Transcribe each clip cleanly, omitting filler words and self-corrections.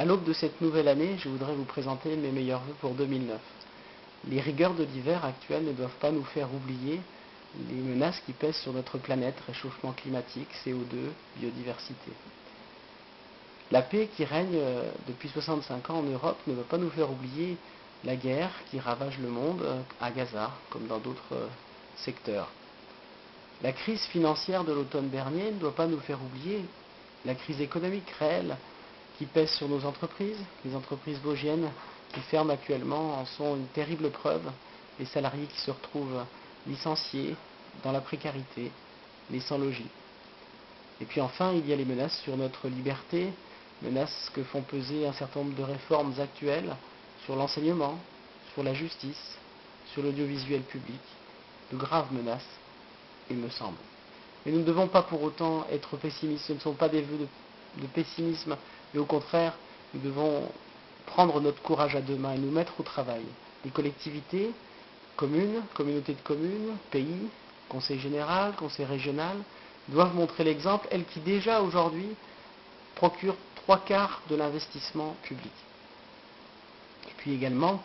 À l'aube de cette nouvelle année, je voudrais vous présenter mes meilleurs vœux pour 2009. Les rigueurs de l'hiver actuel ne doivent pas nous faire oublier les menaces qui pèsent sur notre planète: réchauffement climatique, CO2, biodiversité. La paix qui règne depuis 65 ans en Europe ne doit pas nous faire oublier la guerre qui ravage le monde à Gaza, comme dans d'autres secteurs. La crise financière de l'automne dernier ne doit pas nous faire oublier la crise économique réelle qui pèse sur nos entreprises. Les entreprises vosgiennes qui ferment actuellement en sont une terrible preuve. Les salariés qui se retrouvent licenciés, dans la précarité, les sans-logis. Et puis enfin, il y a les menaces sur notre liberté, menaces que font peser un certain nombre de réformes actuelles sur l'enseignement, sur la justice, sur l'audiovisuel public. De graves menaces, il me semble. Mais nous ne devons pas pour autant être pessimistes. Ce ne sont pas des vœux de pessimisme, mais au contraire, nous devons prendre notre courage à deux mains et nous mettre au travail. Les collectivités, communes, communautés de communes, pays, conseil général, conseil régional, doivent montrer l'exemple, elles qui déjà aujourd'hui procurent 3/4 de l'investissement public. Et puis également,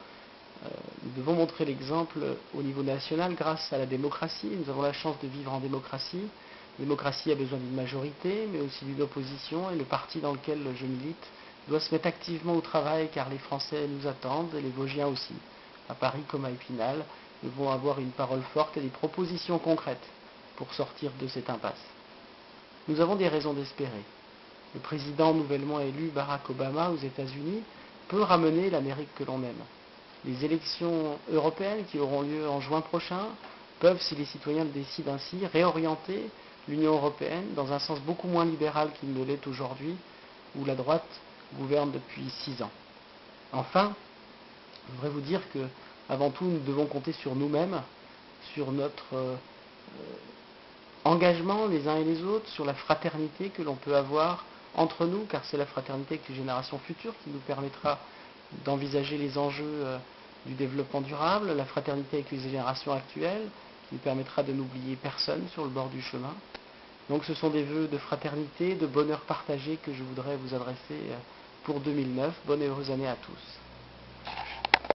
nous devons montrer l'exemple au niveau national grâce à la démocratie. Nous avons la chance de vivre en démocratie. La démocratie a besoin d'une majorité, mais aussi d'une opposition, et le parti dans lequel je milite doit se mettre activement au travail, car les Français nous attendent, et les Vosgiens aussi. À Paris comme à Épinal, nous devons avoir une parole forte et des propositions concrètes pour sortir de cette impasse. Nous avons des raisons d'espérer. Le président nouvellement élu, Barack Obama, aux États-Unis, peut ramener l'Amérique que l'on aime. Les élections européennes qui auront lieu en juin prochain peuvent, si les citoyens le décident ainsi, réorienter l'Union européenne dans un sens beaucoup moins libéral qu'il ne l'est aujourd'hui, où la droite gouverne depuis 6 ans. Enfin, je voudrais vous dire que, avant tout, nous devons compter sur nous-mêmes, sur notre engagement les uns et les autres, sur la fraternité que l'on peut avoir entre nous, car c'est la fraternité avec les générations futures qui nous permettra d'envisager les enjeux du développement durable, la fraternité avec les générations actuelles, qui nous permettra de n'oublier personne sur le bord du chemin. Donc ce sont des vœux de fraternité, de bonheur partagé que je voudrais vous adresser pour 2009. Bonne et heureuse année à tous.